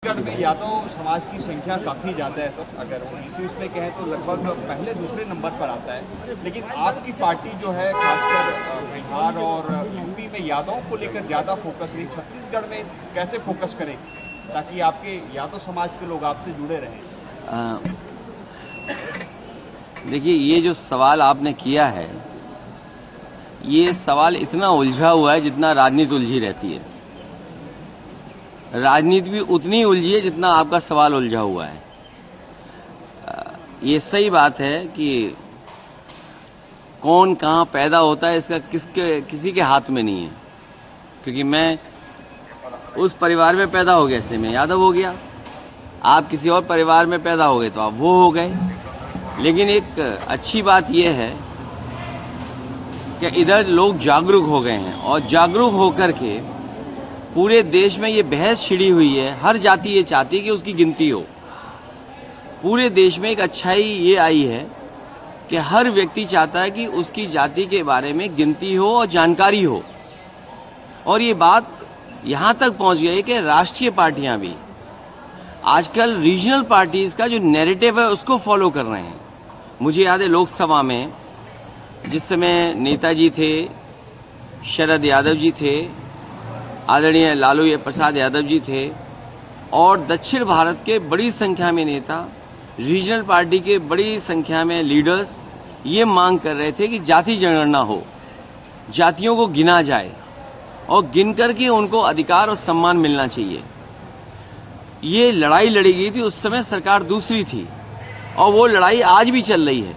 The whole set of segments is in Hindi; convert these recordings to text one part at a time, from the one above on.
छत्तीसगढ़ में यादव समाज की संख्या काफी ज्यादा है सर। अगर ओबीसी उसमें कहें तो लगभग पहले दूसरे नंबर पर आता है, लेकिन आपकी पार्टी जो है खासकर बिहार और यूपी में यादवों को लेकर ज्यादा फोकस रही। छत्तीसगढ़ में कैसे फोकस करें ताकि आपके यादव समाज के लोग आपसे जुड़े रहें? देखिए, ये जो सवाल आपने किया है, ये सवाल इतना उलझा हुआ है जितना राजनीति उलझी रहती है। राजनीति भी उतनी उलझी है जितना आपका सवाल उलझा हुआ है। ये सही बात है कि कौन कहाँ पैदा होता है इसका किसी के हाथ में नहीं है, क्योंकि मैं उस परिवार में पैदा हो गया इसलिए मैं यादव हो गया। आप किसी और परिवार में पैदा हो गए तो आप वो हो गए। लेकिन एक अच्छी बात यह है कि इधर लोग जागरूक हो गए हैं और जागरूक होकर के पूरे देश में ये बहस छिड़ी हुई है। हर जाति ये चाहती है कि उसकी गिनती हो। पूरे देश में एक अच्छाई ये आई है कि हर व्यक्ति चाहता है कि उसकी जाति के बारे में गिनती हो और जानकारी हो। और ये बात यहां तक पहुंच गई है कि राष्ट्रीय पार्टियां भी आजकल रीजनल पार्टीज का जो नैरेटिव है उसको फॉलो कर रहे हैं। मुझे याद है लोकसभा में जिस समय नेताजी थे, शरद यादव जी थे, आदरणीय लालू प्रसाद यादव जी थे और दक्षिण भारत के बड़ी संख्या में नेता, रीजनल पार्टी के बड़ी संख्या में लीडर्स ये मांग कर रहे थे कि जाति जनगणना हो, जातियों को गिना जाए और गिन करके उनको अधिकार और सम्मान मिलना चाहिए। ये लड़ाई लड़ी गई थी, उस समय सरकार दूसरी थी और वो लड़ाई आज भी चल रही है।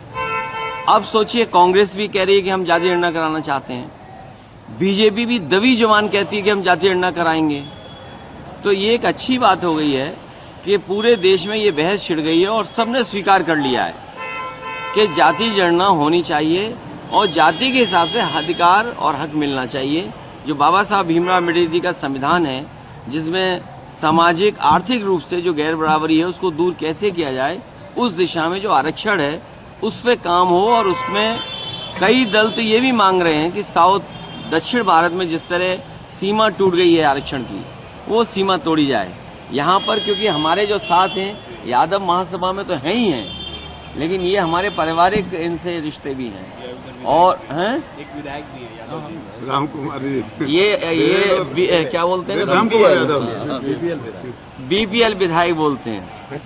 अब सोचिए, कांग्रेस भी कह रही है कि हम जाति जनगणना कराना चाहते हैं, बीजेपी भी दबी जबान कहती है कि हम जाति जनगणना कराएंगे। तो ये एक अच्छी बात हो गई है कि पूरे देश में ये बहस छिड़ गई है और सबने स्वीकार कर लिया है कि जाति जनगणना होनी चाहिए और जाति के हिसाब से अधिकार और हक मिलना चाहिए। जो बाबा साहब भीमराव अम्बेडकर जी का संविधान है, जिसमें सामाजिक आर्थिक रूप से जो गैर बराबरी है उसको दूर कैसे किया जाए, उस दिशा में जो आरक्षण है उस पर काम हो। और उसमें कई दल तो ये भी मांग रहे हैं कि दक्षिण भारत में जिस तरह सीमा टूट गई है आरक्षण की, वो सीमा तोड़ी जाए यहाँ पर। क्योंकि हमारे जो साथ हैं यादव महासभा में तो हैं ही हैं, लेकिन ये हमारे पारिवारिक इनसे रिश्ते भी हैं। और हैं एक विधायक भी है यादव जी, राम कुमार, ये क्या बोलते हैं, राम कुमार यादव, बीपीएल विधायक बोलते हैं।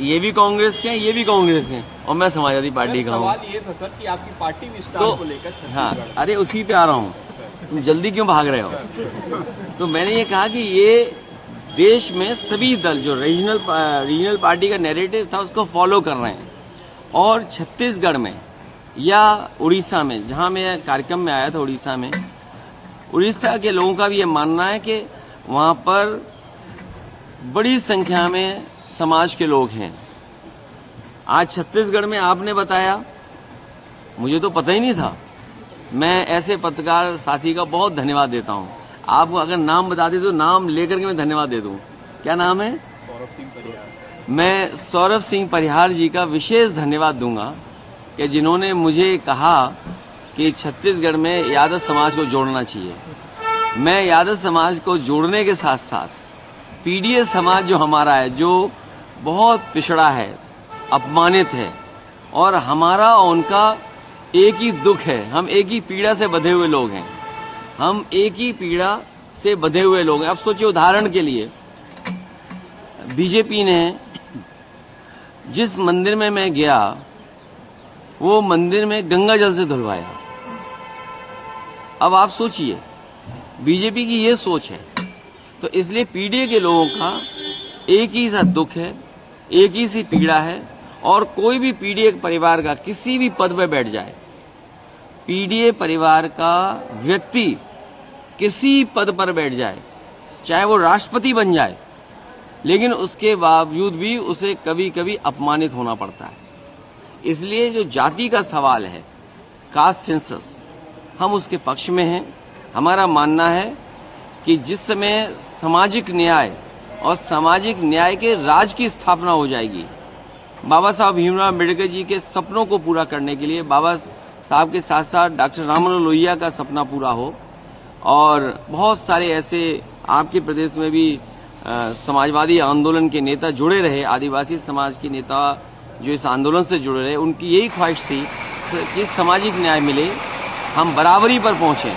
ये भी कांग्रेस के हैं, ये भी कांग्रेस के हैं और मैं समाजवादी पार्टी का हूँ। सवाल ये था सर कि आपकी पार्टी विस्तार को लेकर हाँ, अरे उसी पे आ रहा हूँ, तुम जल्दी क्यों भाग रहे हो? तो मैंने ये कहा कि ये देश में सभी दल जो रीजनल पार्टी का नैरेटिव था उसको फॉलो कर रहे हैं। और छत्तीसगढ़ में या उड़ीसा में, जहां मैं कार्यक्रम में आया था उड़ीसा में, उड़ीसा के लोगों का भी ये मानना है कि वहां पर बड़ी संख्या में समाज के लोग हैं। आज छत्तीसगढ़ में आपने बताया, मुझे तो पता ही नहीं था। मैं ऐसे पत्रकार साथी का बहुत धन्यवाद देता हूं। आप अगर नाम बता दे तो नाम लेकर के मैं धन्यवाद दे दूं। क्या नाम है? सौरभ सिंह परिहार। मैं सौरभ सिंह परिहार जी का विशेष धन्यवाद दूंगा कि जिन्होंने मुझे कहा कि छत्तीसगढ़ में यादव समाज को जोड़ना चाहिए। मैं यादव समाज को जोड़ने के साथ साथ पीडीए समाज जो हमारा है, जो बहुत पिछड़ा है, अपमानित है और हमारा उनका एक ही दुख है। हम एक ही पीड़ा से बंधे हुए लोग हैं, हम एक ही पीड़ा से बंधे हुए लोग हैं। अब सोचिए, उदाहरण के लिए बीजेपी ने जिस मंदिर में मैं गया वो मंदिर में गंगा जल से धुलवाया। अब आप सोचिए, बीजेपी की ये सोच है। तो इसलिए पीडीए के लोगों का एक ही सा दुख है, एक ही सी पीड़ा है। और कोई भी पीडीए परिवार का किसी भी पद पर बैठ जाए, पीडीए परिवार का व्यक्ति किसी पद पर बैठ जाए, चाहे वो राष्ट्रपति बन जाए, लेकिन उसके बावजूद भी उसे कभी कभी अपमानित होना पड़ता है। इसलिए जो जाति का सवाल है, कास्ट सेंसस, हम उसके पक्ष में हैं। हमारा मानना है कि जिस समय सामाजिक न्याय और सामाजिक न्याय के राज की स्थापना हो जाएगी, बाबा साहब भीमराव अम्बेडकर जी के सपनों को पूरा करने के लिए बाबा साहब के साथ साथ डॉक्टर राममनोहर लोहिया का सपना पूरा हो और बहुत सारे ऐसे आपके प्रदेश में भी समाजवादी आंदोलन के नेता जुड़े रहे, आदिवासी समाज के नेता जो इस आंदोलन से जुड़े रहे, उनकी यही ख्वाहिश थी कि सामाजिक न्याय मिले, हम बराबरी पर पहुंचे,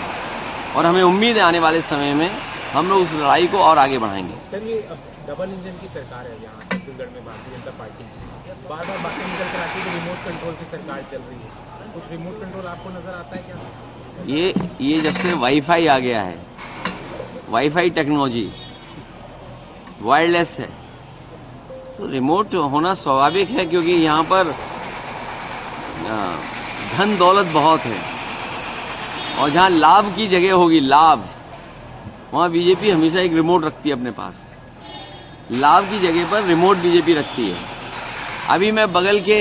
और हमें उम्मीद है आने वाले समय में हम लोग उस लड़ाई को और आगे बढ़ाएंगे। सर, ये अब डबल इंजन की सरकार है यहाँ छत्तीसगढ़ में भारतीय जनता पार्टी की, बार बार बातें निकल कर आती है कि रिमोट कंट्रोल की सरकार चल रही है, कुछ रिमोट कंट्रोल आपको नजर आता है क्या? ये जब से वाईफाई आ गया है, वाईफाई टेक्नोलॉजी वायरलेस है, तो रिमोट होना स्वाभाविक है, क्योंकि यहाँ पर धन दौलत बहुत है, और जहाँ लाभ की जगह होगी लाभ, वहाँ बीजेपी हमेशा एक रिमोट रखती है अपने पास। लाभ की जगह पर रिमोट बीजेपी रखती है। अभी मैं बगल के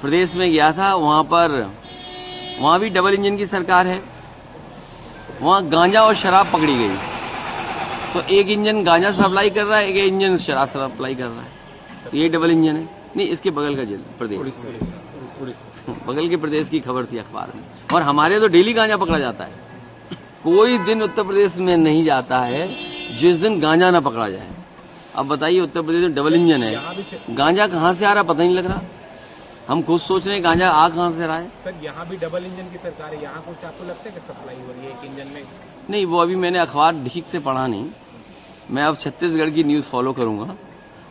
प्रदेश में गया था, वहाँ भी डबल इंजन की सरकार है, वहाँ गांजा और शराब पकड़ी गई। तो एक इंजन गांजा सप्लाई कर रहा है, एक इंजन शराब सप्लाई कर रहा है, तो ये डबल इंजन है। नहीं, इसके बगल का प्रदेश, बगल के प्रदेश की खबर थी अखबार में। और हमारे तो डेली गांजा पकड़ा जाता है, कोई दिन उत्तर प्रदेश में नहीं जाता है जिस दिन गांजा ना पकड़ा जाए। अब बताइए, उत्तर प्रदेश में डबल इंजन है, गांजा कहाँ से आ रहा पता नहीं लग रहा। हम खुद सोच रहे हैं गांजा आ कहाँ से रहा है। सर, यहाँ भी डबल इंजन की सरकार है, यहाँ कुछ आपको लगता है कि सप्लाई हो रही है एक इंजन में? नहीं, वो अभी मैंने अखबार ठीक से पढ़ा नहीं। मैं अब छत्तीसगढ़ की न्यूज फॉलो करूंगा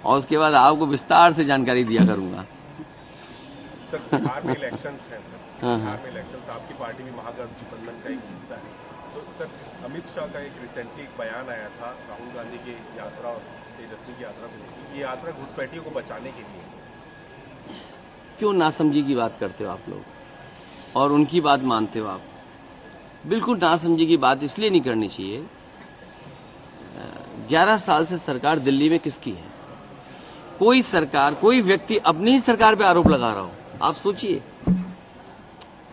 और उसके बाद आपको विस्तार से जानकारी दिया करूंगा। सर, बिहार में इलेक्शंस हैं सर, हाँ। बिहार में इलेक्शंस, आपकी पार्टी भी महागठबंधन का एक हिस्सा है। तो सर, अमित शाह का एक रिसेंटली एक बयान आया था राहुल गांधी की यात्रा और तेजस्वी की यात्रा को लेकर, ये यात्रा घुसपैठियों को बचाने के लिए। क्यों नासमझी की बात करते हो आप लोग और उनकी बात मानते हो आप? बिल्कुल नासमझी की बात इसलिए नहीं करनी चाहिए। 11 साल से सरकार दिल्ली में किसकी है? कोई सरकार, कोई व्यक्ति अपनी ही सरकार पे आरोप लगा रहा हो, आप सोचिए।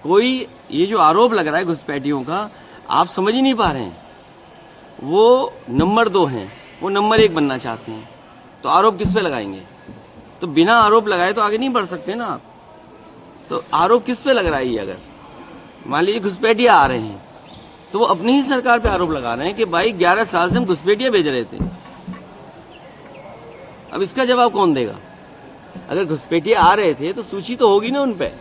कोई ये जो आरोप लग रहा है घुसपैठियों का, आप समझ ही नहीं पा रहे हैं। वो नंबर 2 हैं, वो नंबर 1 बनना चाहते हैं, तो आरोप किस पे लगाएंगे? तो बिना आरोप लगाए तो आगे नहीं बढ़ सकते ना आप। तो आरोप किस पे लग रहा है? ये अगर मान लीजिए घुसपैठिया आ रहे हैं, तो वो अपनी ही सरकार पे आरोप लगा रहे हैं कि भाई 11 साल से हम घुसपैठिया भेज रहे थे। अब इसका जवाब कौन देगा? अगर घुसपैठिया आ रहे थे तो सूची तो होगी ना उन पे,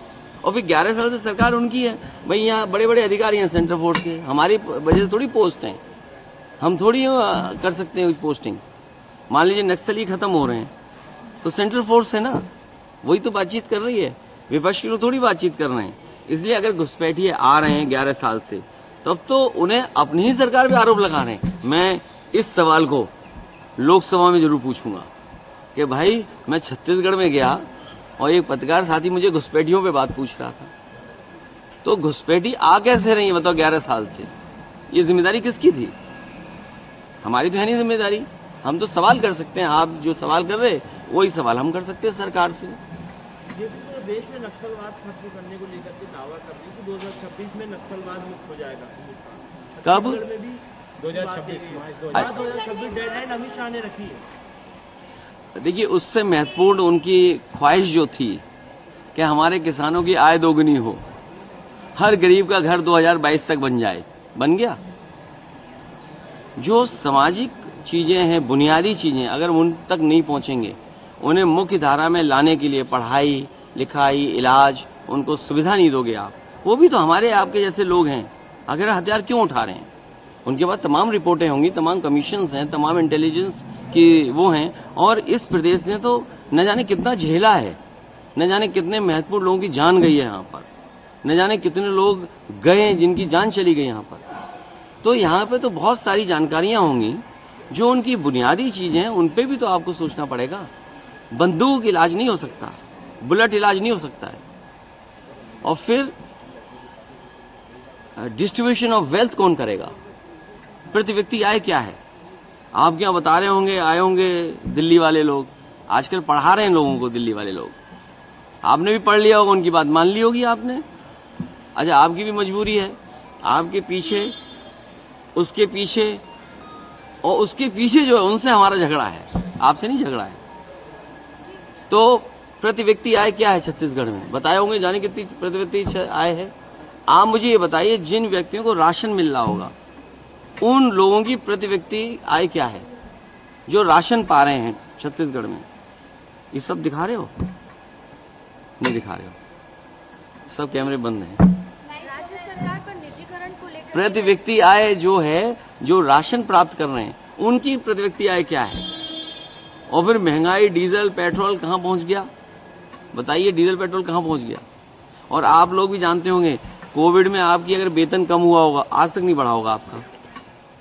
और फिर 11 साल से सरकार उनकी है। भाई यहाँ बड़े बड़े अधिकारी हैं सेंट्रल फोर्स के, हमारी वजह से थोड़ी पोस्ट है, हम थोड़ी कर सकते हैं पोस्टिंग। मान लीजिए नक्सली खत्म हो रहे हैं तो सेंट्रल फोर्स है ना, वही तो बातचीत कर रही है, विपक्ष के लोग थोड़ी बातचीत कर रहे हैं। इसलिए अगर घुसपैठिए आ रहे हैं 11 साल से, तब तो उन्हें अपनी ही सरकार पे आरोप लगा रहे हैं। मैं इस सवाल को लोकसभा में जरूर पूछूंगा कि भाई मैं छत्तीसगढ़ में गया और एक पत्रकार साथी मुझे घुसपैठियों पे बात पूछ रहा था, तो घुसपैठी आ कैसे रही है बताओ 11 साल से? ये जिम्मेदारी किसकी थी? हमारी तो है नहीं जिम्मेदारी। हम तो सवाल कर सकते हैं, आप जो सवाल कर रहे वही सवाल हम कर सकते हैं सरकार से। ये तो देश में नक्सलवाद खत्म करने को लेकर के दावा कर रही है कि 2026 में नक्सलवाद मुक्त हो जाएगा हिंदुस्तान। कब? छत्तीसगढ़ में भी 2026 डेडलाइन अमित शाह ने रखी है। देखिए, उससे महत्वपूर्ण उनकी ख्वाहिश जो थी कि हमारे किसानों की आय दोगुनी हो, हर गरीब का घर 2022 तक बन जाए, बन गया। जो सामाजिक चीजें हैं, बुनियादी चीजें अगर उन तक नहीं पहुंचेंगे, उन्हें मुख्य धारा में लाने के लिए पढ़ाई लिखाई इलाज उनको सुविधा नहीं दोगे आप, वो भी तो हमारे आपके जैसे लोग हैं। अगर हथियार क्यों उठा रहे हैं? उनके पास तमाम रिपोर्टें होंगी, तमाम कमीशंस हैं, तमाम इंटेलिजेंस की वो हैं, और इस प्रदेश ने तो न जाने कितना झेला है, न जाने कितने महत्वपूर्ण लोगों की जान गई है यहाँ पर, न जाने कितने लोग गए हैं जिनकी जान चली गई यहाँ पर। तो यहाँ पे तो बहुत सारी जानकारियां होंगी जो उनकी बुनियादी चीजें हैं, उन पे भी तो आपको सोचना पड़ेगा। बंदूक इलाज नहीं हो सकता, बुलेट इलाज नहीं हो सकता है। और फिर डिस्ट्रीब्यूशन ऑफ वेल्थ कौन करेगा? प्रति व्यक्ति आय क्या है? आप क्या बता रहे होंगे, आए होंगे दिल्ली वाले लोग, आजकल पढ़ा रहे हैं लोगों को दिल्ली वाले लोग, आपने भी पढ़ लिया होगा, उनकी बात मान ली होगी आपने। अच्छा, आपकी भी मजबूरी है, आपके पीछे उसके पीछे और उसके पीछे जो है उनसे हमारा झगड़ा है, आपसे नहीं झगड़ा है। तो प्रति व्यक्ति आय क्या है छत्तीसगढ़ में? बताए होंगे, जाने कितनी प्रति व्यक्ति आय है? आप मुझे ये बताइए, जिन व्यक्तियों को राशन मिल रहा होगा, उन लोगों की प्रति व्यक्ति आय क्या है जो राशन पा रहे हैं छत्तीसगढ़ में? ये सब दिखा रहे हो? नहीं दिखा रहे हो, सब कैमरे बंद हैं। राज्य सरकार पर निजीकरण को लेकर प्रति व्यक्ति आय जो है, जो राशन प्राप्त कर रहे हैं, उनकी प्रति व्यक्ति आय क्या है? और फिर महंगाई, डीजल पेट्रोल कहाँ पहुंच गया? बताइए, डीजल पेट्रोल कहाँ पहुंच गया? और आप लोग भी जानते होंगे, कोविड में आपकी अगर वेतन कम हुआ होगा, आज तक नहीं बढ़ा होगा आपका।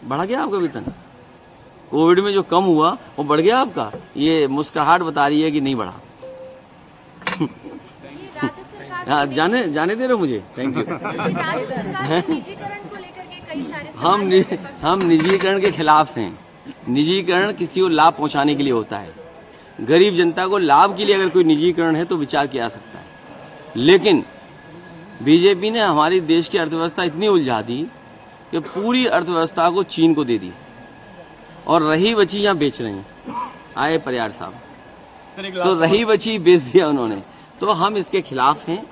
बढ़ा गया आपका वेतन? कोविड में जो कम हुआ वो बढ़ गया आपका? ये मुस्कुराहट बता रही है कि नहीं बढ़ा। राज्य सरकार हाँ, जाने दे रहे हो मुझे? Thank you. राज्य सरकार को निजीकरण को लेकर के कई सारे हम निजीकरण के खिलाफ हैं। निजीकरण किसी को लाभ पहुंचाने के लिए होता है। गरीब जनता को लाभ के लिए अगर कोई निजीकरण है तो विचार किया जा सकता है, लेकिन बीजेपी ने हमारी देश की अर्थव्यवस्था इतनी उलझा दी कि पूरी अर्थव्यवस्था को चीन को दे दी और रही बची यहाँ बेच रहे हैं। आए परियार साहब, तो रही बची बेच दिया उन्होंने। तो हम इसके खिलाफ हैं।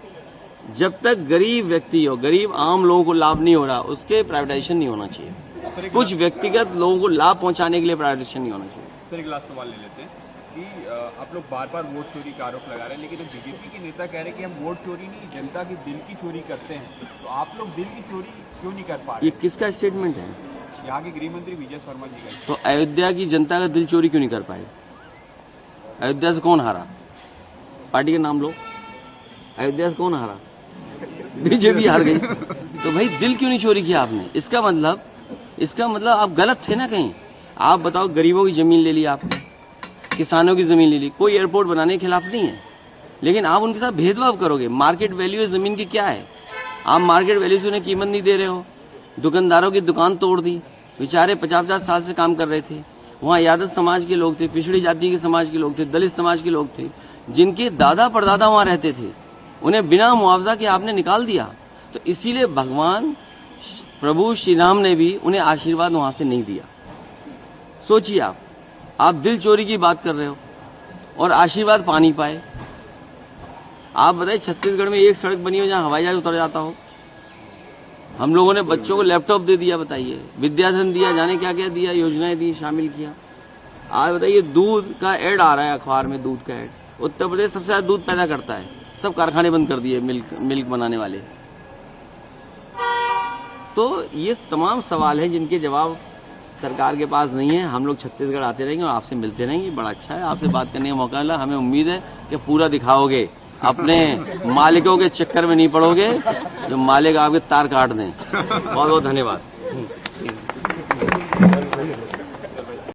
जब तक गरीब व्यक्ति और गरीब आम लोगों को लाभ नहीं हो रहा, उसके प्राइवेटाइजेशन नहीं होना चाहिए। कुछ व्यक्तिगत लोगों को लाभ पहुंचाने के लिए प्राइवेटाइजेशन नहीं होना चाहिए। सर, एक लास्ट सवाल ले लेते हैं कि आप लोग बार बार वोट चोरी का आरोप लगा रहे हैं, लेकिन जो बीजेपी के नेता कह रहे हैं कि हम वोट चोरी नहीं, जनता की दिल की चोरी करते हैं, तो आप लोग दिल की चोरी क्यों नहीं कर पा रहे? ये किसका स्टेटमेंट है? यहाँ के गृह मंत्री विजय शर्मा जी का। तो अयोध्या की जनता का दिल चोरी क्यों नहीं कर पाए? अयोध्या से कौन हारा? पार्टी का नाम लो। अयोध्या से कौन हारा? बीजेपी हार गई। तो भाई दिल क्यों नहीं चोरी किया आपने? इसका मतलब आप गलत थे ना कहीं। आप बताओ, गरीबों की जमीन ले ली आपने, किसानों की जमीन ले ली। कोई एयरपोर्ट बनाने के खिलाफ नहीं है, लेकिन आप उनके साथ भेदभाव करोगे। मार्केट वैल्यू जमीन की क्या है? आप मार्केट वैल्यू से उन्हें कीमत नहीं दे रहे हो। दुकानदारों की दुकान तोड़ दी, बेचारे 50-50 साल से काम कर रहे थे। वहाँ यादव समाज के लोग थे, पिछड़ी जाति के समाज के लोग थे, दलित समाज के लोग थे, जिनके दादा परदादा वहाँ रहते थे। उन्हें बिना मुआवजा के आपने निकाल दिया। तो इसीलिए भगवान प्रभु श्री राम ने भी उन्हें आशीर्वाद वहां से नहीं दिया। सोचिए, आप दिल चोरी की बात कर रहे हो और आशीर्वाद पा नहीं पाए। आप बताइए, छत्तीसगढ़ में एक सड़क बनी हो जहां हवाई जहाज उतर जाता हो। हम लोगों ने बच्चों को लैपटॉप दे दिया, बताइए, विद्याधन दिया, जाने क्या क्या दिया, योजनाएं दी, शामिल किया। आज बताइए, दूध का ऐड आ रहा है अखबार में, दूध का ऐड। उत्तर प्रदेश सबसे ज्यादा दूध पैदा करता है, सब कारखाने बंद कर दिए मिल्क बनाने वाले। तो ये तमाम सवाल हैं जिनके जवाब सरकार के पास नहीं है। हम लोग छत्तीसगढ़ आते रहेंगे और आपसे मिलते रहेंगे। बड़ा अच्छा है, आपसे बात करने का मौका मिला। हमें उम्मीद है कि पूरा दिखाओगे, अपने मालिकों के चक्कर में नहीं पड़ोगे जो मालिक आपके तार काट दें। बहुत बहुत धन्यवाद।